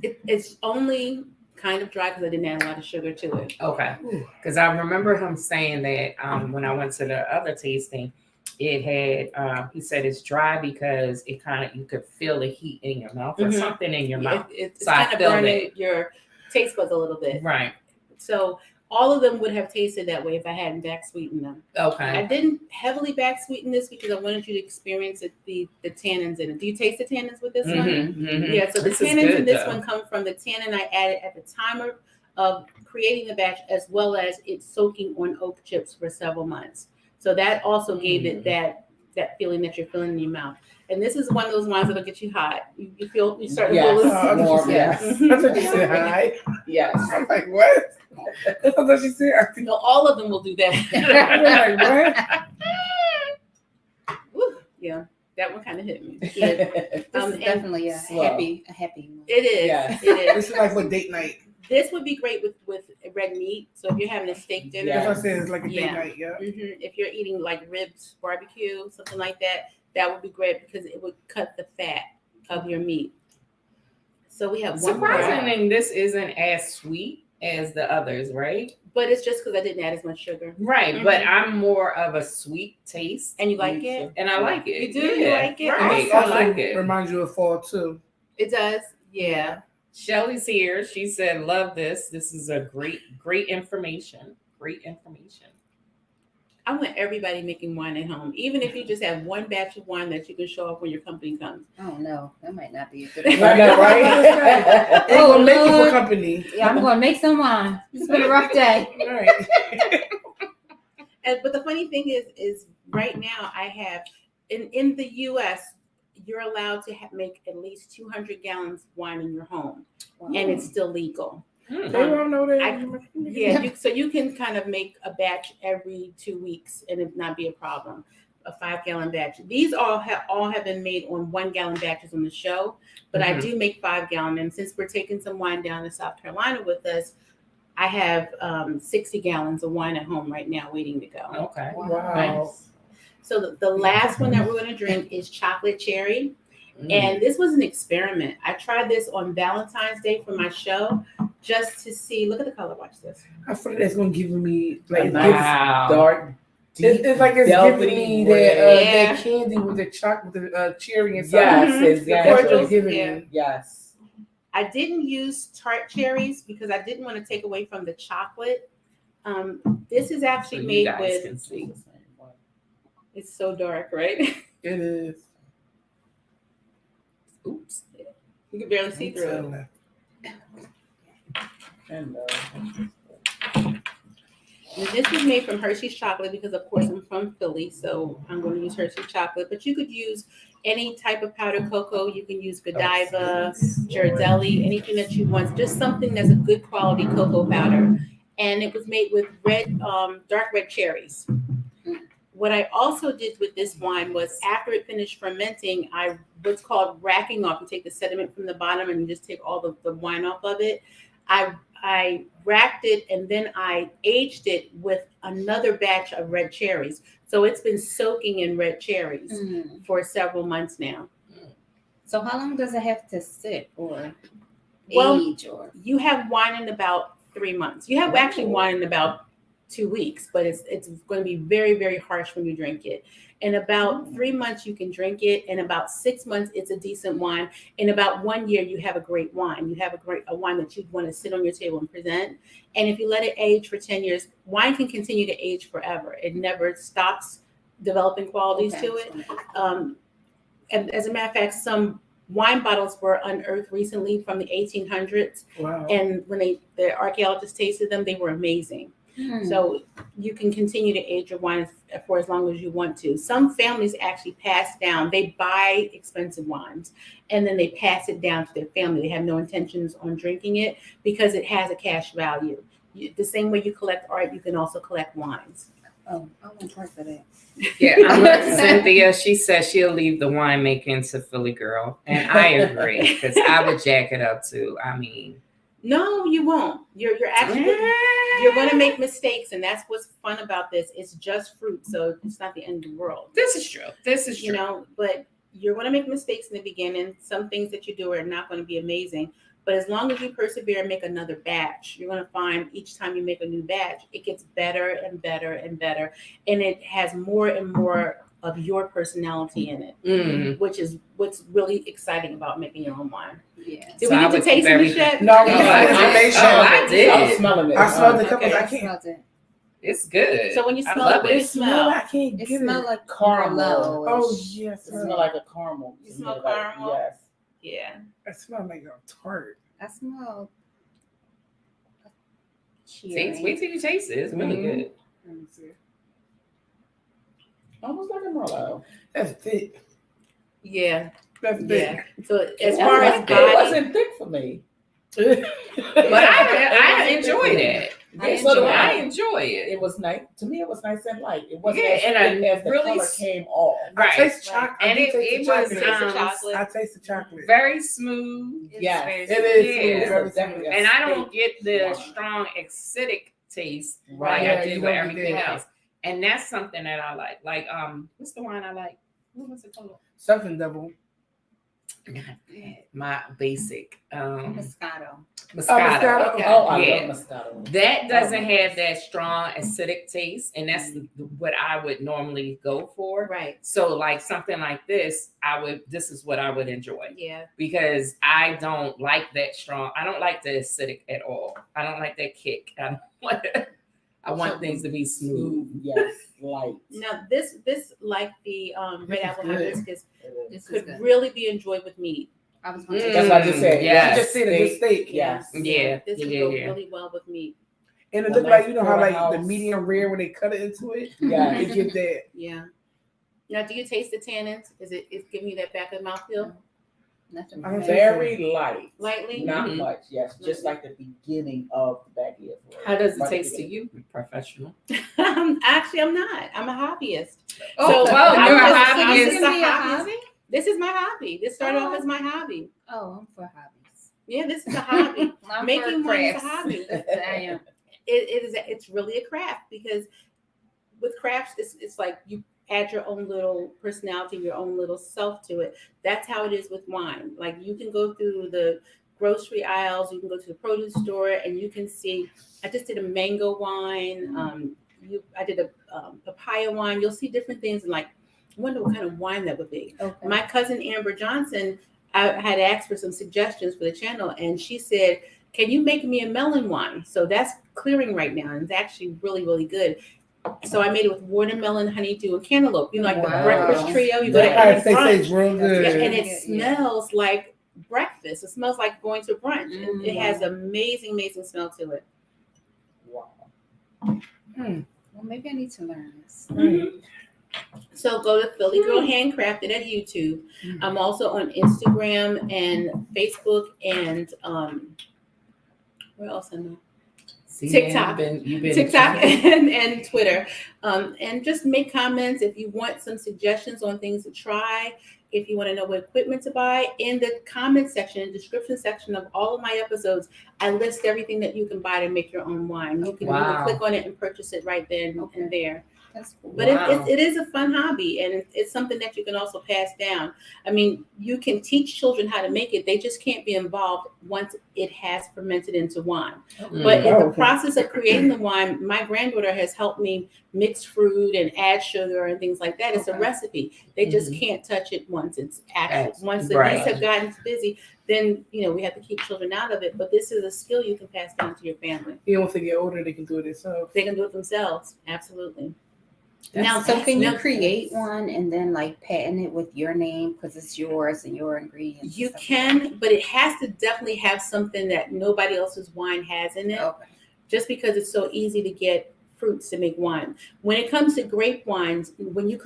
It's only kind of dry because I didn't add a lot of sugar to it. Okay. Ooh. Because I remember him saying that when I went to the other tasting, it had he said it's dry because it kind of you could feel the heat in your mouth or Mhm. something in your mouth. It's So I kind of feel burning your taste buds a little bit. Right. So all of them would have tasted that way if I hadn't back sweetened them. I Okay. didn't heavily back sweeten this because I wanted you to experience the tannins in it. Do you taste the tannins with this one? Mhm. Yeah, so the This is tannins in good, this though. one come from the tannin I added at the time of creating the batch, as well as it soaking on oak chips for several months. So that also gave it that feeling that you're feeling in your mouth. And this is one of those wines that'll get you hot. You start to Yes, feel Oh, this. warm, yes. yes. I thought you said hi. Yes. I'm like, what? I thought you said. I think. No, all of them will do I'm that. like, what? Woo, yeah, that one kind of hit me. Yeah. This Um, is and definitely a slow. happy one. It is. Yes. It is. This is like for date night. This would be great with red meat. So if you're having a steak dinner, That's Yeah. what I said. It's like a date Yeah. night. Yeah. if you're eating like ribs, barbecue, something like that, that would be great because it would cut the fat of your meat. So we have one more, Surprisingly, this isn't as sweet as the others, right? but it's just because I didn't add as much sugar. Right, but I'm more of a sweet taste, And you like it? and I like it. You do? You like it? Right, It I also like it. reminds you of fall too. It does. Yeah. Shelly's here. She said, "Love this. This is a great information. Great information." I want everybody making wine at home, even if you just have one batch of wine that you can show off when your company comes. Oh no, that might not be a good I idea. know, right? Ain't gonna make you for Lord. company. Yeah, I'm gonna make some wine. It's been a rough day. All right. But the funny thing is right now I have in the U.S. you're allowed to make at least 200 gallons wine in your home, and it's still legal. Hmm. They won't know that. Yeah, so you can kind of make a batch every 2 weeks and it not be a problem. A 5-gallon batch. These all have been made on 1-gallon batches on the show, but I do make 5-gallon. And since we're taking some wine down to South Carolina with us, I have 60 gallons of wine at home right now waiting to go. Okay. Wow. Nice. So the last one that we're going to drink is chocolate cherry. And this was an experiment. I tried this on Valentine's Day for my show just to see. Look at the color. Watch this. I feel like that's gonna give me like it gives, Wow. Dark, deep, it's like it's velvety giving me red. Yeah. that candy with the chocolate, with the cherry inside. Yes, Mhm. exactly. That's what Cordial, it's giving yeah. me. Yes. I didn't use tart cherries because I didn't want to take away from the chocolate. This is So actually you made guys with. can see. It's so dark, right? It is. Oops. You can barely see through it. And, And this was made from Hershey's chocolate because, of course, I'm from Philly, so I'm going to use Hershey's chocolate. But you could use any type of powdered cocoa. You can use Godiva, Ghirardelli, anything that you want. Just something that's a good quality cocoa powder. And it was made with dark red cherries. What I also did with this wine was after it finished fermenting, what's called racking off. You take the sediment from the bottom and you just take all the wine off of it. I racked it and then I aged it with another batch of red cherries. So it's been soaking in red cherries for several months now. So how long does it have to sit or Well, age or? You have wine in about 3 months. You have actually wine in about 2 weeks, but it's going to be very, very harsh when you drink it. In about 3 months, you can drink it. In about 6 months, it's a decent wine. In about 1 year, you have a great wine. You have a wine that you'd want to sit on your table and present. And if you let it age for 10 years, wine can continue to age forever. It never stops developing qualities to it. And as a matter of fact, some wine bottles were unearthed recently from the 1800s. Wow. And when the archaeologists tasted them, they were amazing. So you can continue to age your wine for as long as you want to. Some families actually pass down. They buy expensive wines and then they pass it down to their family. They have no intentions on drinking it because it has a cash value. The same way you collect art, you can also collect wines. Oh, I want part of that. Yeah, I'm with Cynthia. She says she'll leave the winemaking to Philly girl, and I agree because I would jack it up too. I mean, No, you won't. You're actually you're going to make mistakes, and that's what's fun about this. It's just fruit, so it's not the end of the world. This is true. This is You true. know, but you're going to make mistakes in the beginning. Some things that you do are not going to be amazing, but as long as you persevere and make another batch, you're going to find each time you make a new batch, it gets better and better and better, and it has more and more of your personality in it, Mm. which is what's really exciting about making your own wine. Yeah. Did So we I get to would taste very- this yet? No, we Oh, need I some did. information. Oh, I did. I was smelling it. I smelled the Okay. couple. I I can't. smelled it. It's good. So when you I smell love it, what do you it. It smell? I can't It get smelled it. like Caramel. Merlot. Oh yes, It smelled like a caramel. You to smell me, like- caramel? Yes. Yeah. it smelled like a tart. I smelled. Taste, wait till you taste it. It's really Mhm. good. Let me see. Almost like a Merlot. That's thick. Yeah. That's Yeah. thick. So as It far as wasn't- body, it wasn't thick for me. But I enjoyed it. I So do I I. enjoy it. It was nice to me. It was nice and light. It wasn't Yeah, as and thick as the really color s- came off. I Right. taste chocolate. And it was taste the I chocolate. taste the chocolate. very smooth. Yes, very it smooth. is Yeah. smooth. It's Very definitely a And I don't steak get the wine. strong acidic taste Right. like Yeah, I you do with don't get everything that. else. And that's something that I like. Like what's the wine I like? What was it called? Something double. My basic Moscato. Moscato. Moscato. Okay. Oh, I Yeah. love Moscato. That doesn't Oh, have that strong acidic taste, and that's what I would normally go for. right. So, like something like this, this is what I would enjoy Yeah. because I don't like that strong. I don't like the acidic at all. I don't like that kick. I want things to be smooth. Smooth, yes, light. Now this like the red This is apple good. hibiscus It is. This is could good. really be enjoyed with meat. I was going to Mm. That's what I just said. Yes. You just said it. It's steak. Yes. Yeah. This would Yeah, go yeah. really well with meat. And it A look nice like, you know how like the porterhouse. medium rare when they cut it into it. Yeah. It gives that. Yeah. Now, do you taste the tannins? Is it giving you that back of the mouth feel? Nothing. I don't Very light. Lightly? Not Mhm. much, yes. Just like the beginning of the back end. How does it Right taste to beginning. you, professional? Actually, I'm not. I'm a hobbyist. Oh, So, well, I'm you're a just- hobbyist. I'm just This can be a hobbyist. hobby? This is my hobby. This started off as my hobby. Oh, I'm for hobbies. Yeah, this is a hobby. I'm Making for wine is a crafts. hobby. I am. It's really a craft because with crafts it's like you add your own little personality, your own little self to it. That's how it is with wine. Like you can go through the grocery aisles, you can go to the produce store, and you can see. I just did a mango wine. I did a papaya wine. You'll see different things and like, I wonder what kind of wine that would be. Okay. My cousin Amber Johnson, I had asked for some suggestions for the channel, and she said, "Can you make me a melon wine?" So that's clearing right now, and it's actually really, really good. So I made it with watermelon, honeydew, and cantaloupe. You know, like the Wow. breakfast trio. You go to Yeah. any Nice. They say brunch, it's real good. yeah, and it Yeah. smells like breakfast. It smells like going to brunch. Mm, It has amazing, amazing smell to it. Wow. Well, maybe I need to learn this. So go to Philly Girl Handcrafted at YouTube. I'm also on Instagram and Facebook and where else am I? See, TikTok. You've been TikTok and Twitter. And just make comments if you want some suggestions on things to try. If you want to know what equipment to buy, in the comment section, description section of all of my episodes, I list everything that you can buy to make your own wine. You can Wow. click on it and purchase it right then Okay. and there. That's cool. But Wow. it is a fun hobby, and it's something that you can also pass down. I mean, you can teach children how to make it. They just can't be involved once it has fermented into wine. Mm. But in Oh, the okay. process of creating the wine, my granddaughter has helped me mix fruit and add sugar and things like that. It's a Okay. recipe. They just Mhm. can't touch it once it's actual. That's Once the right. bees have gotten busy, then we have to keep children out of it. But this is a skill you can pass down to your family. You once they get older, they can do it themselves. They can do it themselves. Absolutely. Now, So can you now- create one and then like patent it with your name because it's yours and your ingredients? You and stuff can, but it has to definitely have something that nobody else's wine has in it, like that? Okay. just because it's so easy to get fruits to make wine. When it comes to grape wines, when you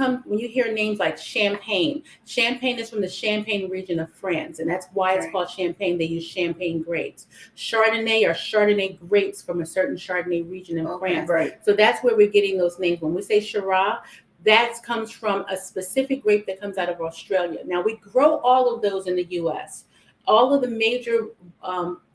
hear names like Champagne is from the Champagne region of France, and that's why it's Right. called Champagne. They use Champagne grapes. Chardonnay are Chardonnay grapes from a certain Chardonnay region in Okay. France. Right. So that's where we're getting those names. When we say Shiraz, that comes from a specific grape that comes out of Australia. Now we grow all of those in the U.S. All of the major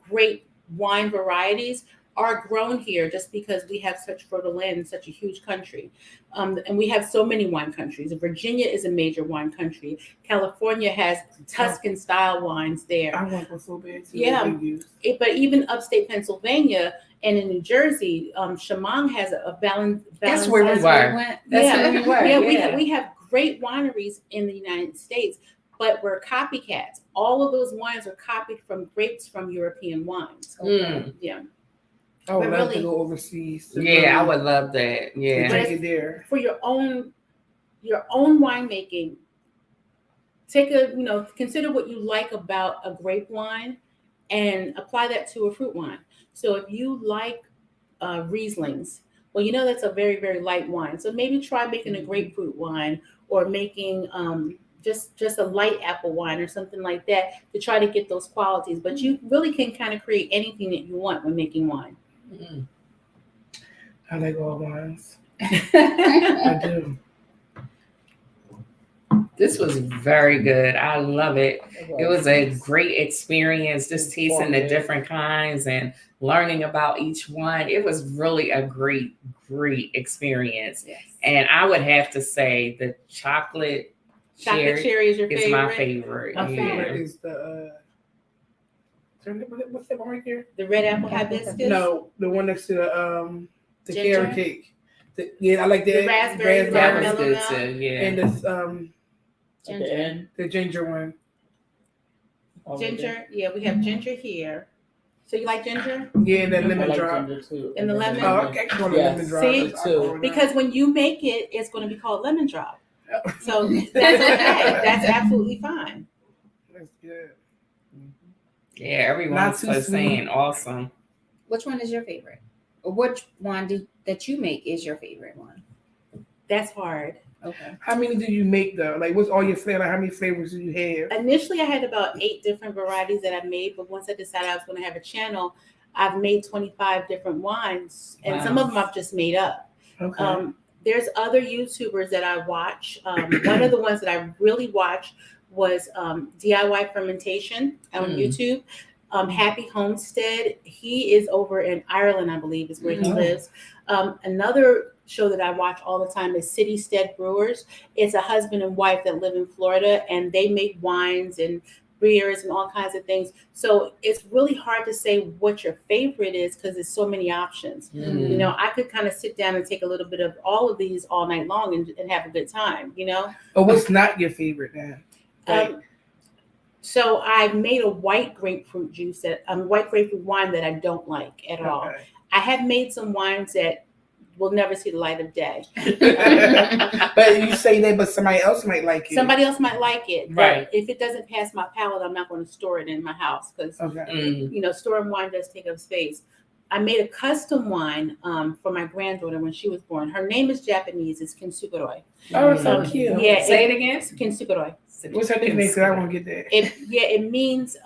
grape wine varieties are grown here just because we have such fertile land in such a huge country. And we have so many wine countries. Virginia is a major wine country. California has Tuscan style wines there. I want one so bad. Too. Yeah. Reviews. But even upstate Pennsylvania and in New Jersey, Chemung has a balance. That's where we were. went. That's Yeah. where we were. Yeah, we have great wineries in the United States, but we're copycats. All of those wines are copied from grapes from European wines. Mm. Yeah. I would But love really- to go overseas. to Yeah, I really- would love that. to Yeah. drink it there. For your own winemaking, consider what you like about a grape wine and apply that to a fruit wine. So if you like Rieslings, well, that's a very, very light wine. So maybe try making a grapefruit wine or making just a light apple wine or something like that to try to get those qualities. But you really can kind of create anything that you want when making wine. Mm. I like all wines. I do. This was very good. I love it. It was a great experience just tasting the different kinds and learning about each one. It was really a great, great experience. Yes. And I would have to say the chocolate Chocolate cherry is your is favorite. my favorite. My My Yeah. favorite is the what's that one right here? The red apple hibiscus. No, the one next to the Ginger? carrot cake. I like that. The raspberry That was Mellow good now. too. Yeah. And this At the end. the ginger one. Ginger. Yeah, we have ginger here. So you like ginger? Yeah, and that I lemon like drop. ginger too. And the lemon? Oh, okay. I want a Yes. lemon drop. See? That's alcohol. Because when you make it, it's going to be called lemon drop. So that's okay. That's absolutely fine. That's good. Yeah, everyone's Not too so sweet. saying awesome. Which one is your favorite? Or which one that you make is your favorite one? That's hard. Okay. How many do you make though? Like, what's all your flavor? How many flavors do you have? Initially, I had about 8 different varieties that I made, but once I decided I was going to have a channel, I've made 25 different wines, and some Wow. of them I've just made up. Okay. There's other YouTubers that I watch. One of the ones that I really watched was DIY Fermentation on YouTube. Happy Homestead. He is over in Ireland, I believe, is where he Mhm. lives. Another show that I watch all the time is City Stead Brewers. It's a husband and wife that live in Florida, and they make wines and beers and all kinds of things. So it's really hard to say what your favorite is because there's so many options. Mm. I could kind of sit down and take a little bit of all of these all night long and have a good time, Or what's not your favorite then? Like, So I made a white grapefruit white grapefruit wine that I don't like at all. okay. I have made some wines that will never see the light of day. But you say that, but somebody else might like it. Somebody else might like it, but Right. if it doesn't pass my palate, I'm not going to store it in my house because Okay. Mm. Storing wine does take up space. I made a custom wine for my granddaughter when she was born. Her name is Japanese. It's Kinsugoroi. Oh, it's so cute. Yeah, Say it again. Kinsugoroi. What's her nickname? Because I want to get that. It means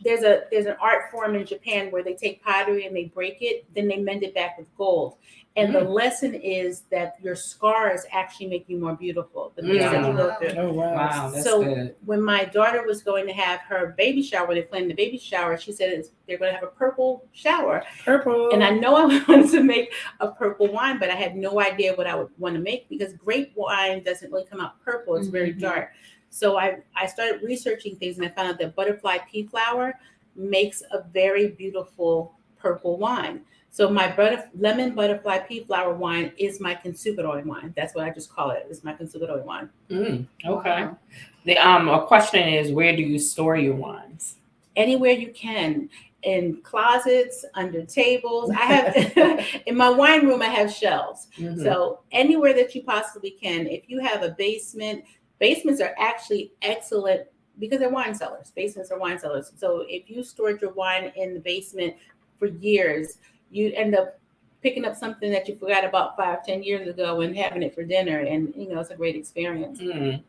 there's an art form in Japan where they take pottery and they break it, then they mend it back with gold. And the lesson is that your scars actually make you more beautiful. The things that you go through. Oh wow. Wow, that's So good. when my daughter was going to have her baby shower, when they planned the baby shower, she said they're going to have a purple shower. Purple. And I know I wanted to make a purple wine, but I had no idea what I would want to make because grape wine doesn't really come out purple. It's very Mhm. dark. So I started researching things and I found out that butterfly pea flower makes a very beautiful purple wine. So my lemon butterfly pea flower wine is my Kinsugoroi wine. That's what I just call it. It's my Kinsugoroi wine. Mm. Okay. Wow. The a question is, where do you store your wines? Anywhere you can, in closets, under tables. I have in my wine room, I have shelves. Mhm. So anywhere that you possibly can. If you have a basement, basements are actually excellent because they're wine cellars. Basements are wine cellars. So if you stored your wine in the basement for years, you end up picking up something that you forgot about 5-10 years ago and having it for dinner. And, it's a great experience. Mm.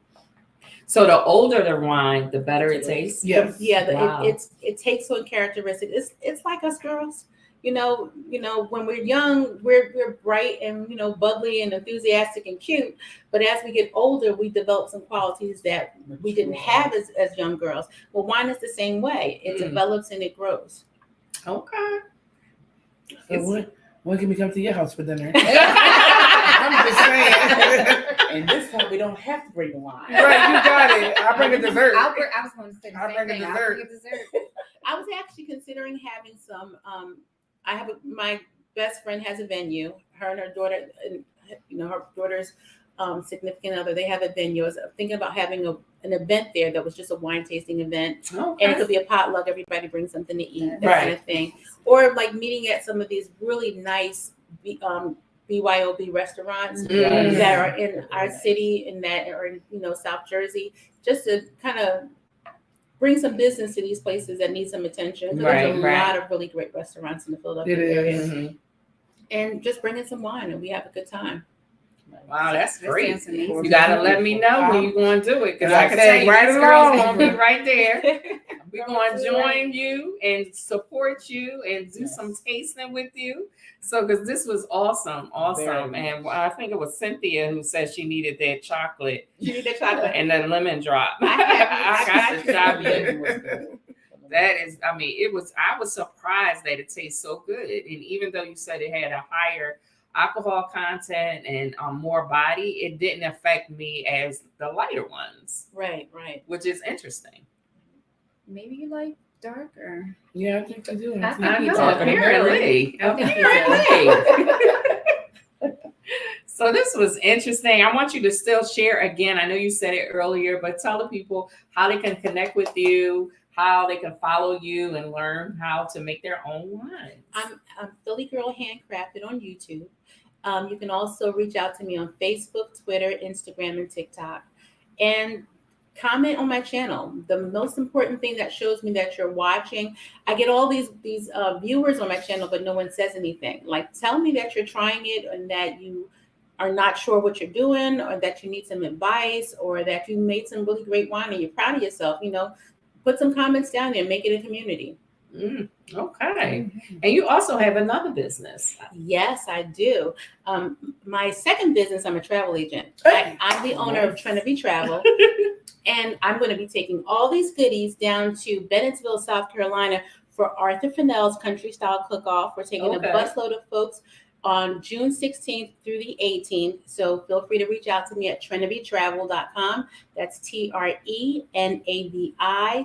So the older the wine, the better it tastes. Yes. Yeah, Wow. it takes on characteristics. It's like us girls. When we're young, we're bright and bubbly and enthusiastic and cute. But as we get older, we develop some qualities that we didn't have as young girls. Well, wine is the same way. It Mm. develops and it grows. Okay. So when can we come to your house for dinner? I'm just saying. And this time we don't have to bring the wine. Right, you got it. I'll bring a dessert. I was going to say the I'll same bring a thing. I'll dessert. bring a dessert. I was actually considering having some. My best friend has a venue. Her and her daughter, and her daughter's significant other, they have a venue. I was thinking about having an event there that was just a wine tasting event, Okay. and it could be a potluck. Everybody brings something to eat, that Right. kind of thing, or like meeting at some of these really nice BYOB restaurants Mm. that are in our city and that are in South Jersey, just to kind of bring some business to these places that need some attention. 'Cause there's a Right. lot of really great restaurants in the Philadelphia It is. area, Mhm. and just bring in some wine and we have a good time. Wow, that's That great. sounds amazing. You gotta let me know when you're going to do it, because And I I can said, tell you right these girls along. gonna be right there. We're going to join you and support you and do some tasting with you. So, because this was awesome. Very And I think it was Cynthia who said she needed that chocolate You need the chocolate. and the lemon drop. I have it. I got the chocolate. Lemon was good. That is, I was surprised that it tastes so good. And even though you said it had a higher alcohol content and more body, it didn't affect me as the lighter ones, Right. which is interesting. Maybe you like darker. Yeah, I think I do. I think I you know, do. apparently. I think you Apparently. So this was interesting. I want you to still share again. I know you said it earlier, but tell the people how they can connect with you, how they can follow you and learn how to make their own wines. I'm Philly Girl Handcrafted on YouTube. You can also reach out to me on Facebook, Twitter, Instagram, and TikTok, and comment on my channel. The most important thing that shows me that you're watching, I get all these viewers on my channel, but no one says anything. Like, tell me that you're trying it and that you are not sure what you're doing, or that you need some advice, or that you made some really great wine and you're proud of yourself. Put some comments down there, make it a community. Okay. And you also have another business. Yes, I do. My second business, I'm a travel agent. Hey. I'm the owner of Trinity Travel, and I'm going to be taking all these goodies down to Bennettsville, South Carolina for Arthur Fennell's Country Style Cook-Off. We're taking Okay. a busload of folks on June 16th through the 18th. So feel free to reach out to me at trinitytravel.com. That's TRENAVI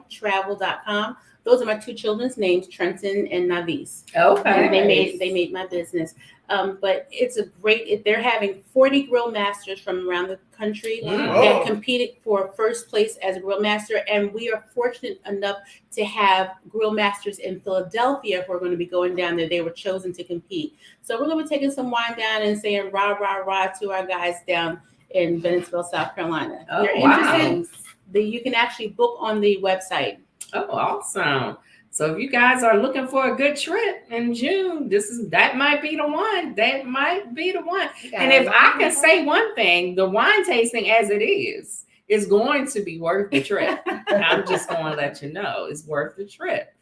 travel.com. Those are my two children's names, Trenton and Navis. Okay. And they made my business. But it's a great, they're having 40 grill masters from around the country Wow. that competed for first place as a grill master. And we are fortunate enough to have grill masters in Philadelphia who are going to be going down there. They were chosen to compete. So we're going to be taking some wine down and saying rah, rah, rah to our guys down in Bennettsville, South Carolina. Oh, If you're wow. interested, you can actually book on the website. Oh, awesome. So if you guys are looking for a good trip in June, that might be the one. That might be the one. And if I can say one thing, the wine tasting as it is going to be worth the trip. I'm just going to let you know it's worth the trip.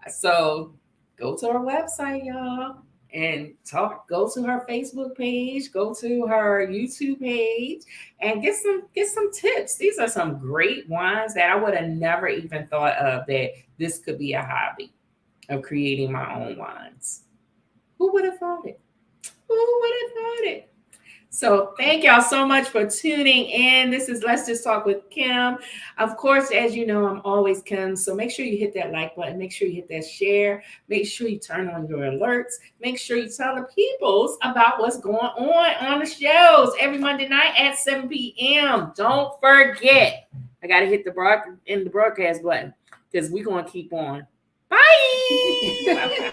So go to our website, y'all, and go to her Facebook page, go to her YouTube page, and get some tips. These are some great wines that I would have never even thought of, that this could be a hobby of creating my own wines. Who would have thought it? So thank y'all so much for tuning in. This is Let's Just Talk with Kim. Of course, as you know, I'm always Kim. So make sure you hit that like button. Make sure you hit that share. Make sure you turn on your alerts. Make sure you tell the peoples about what's going on the shows every Monday night at 7 p.m. Don't forget, I got to hit the broadcast button because we're going to keep on. Bye.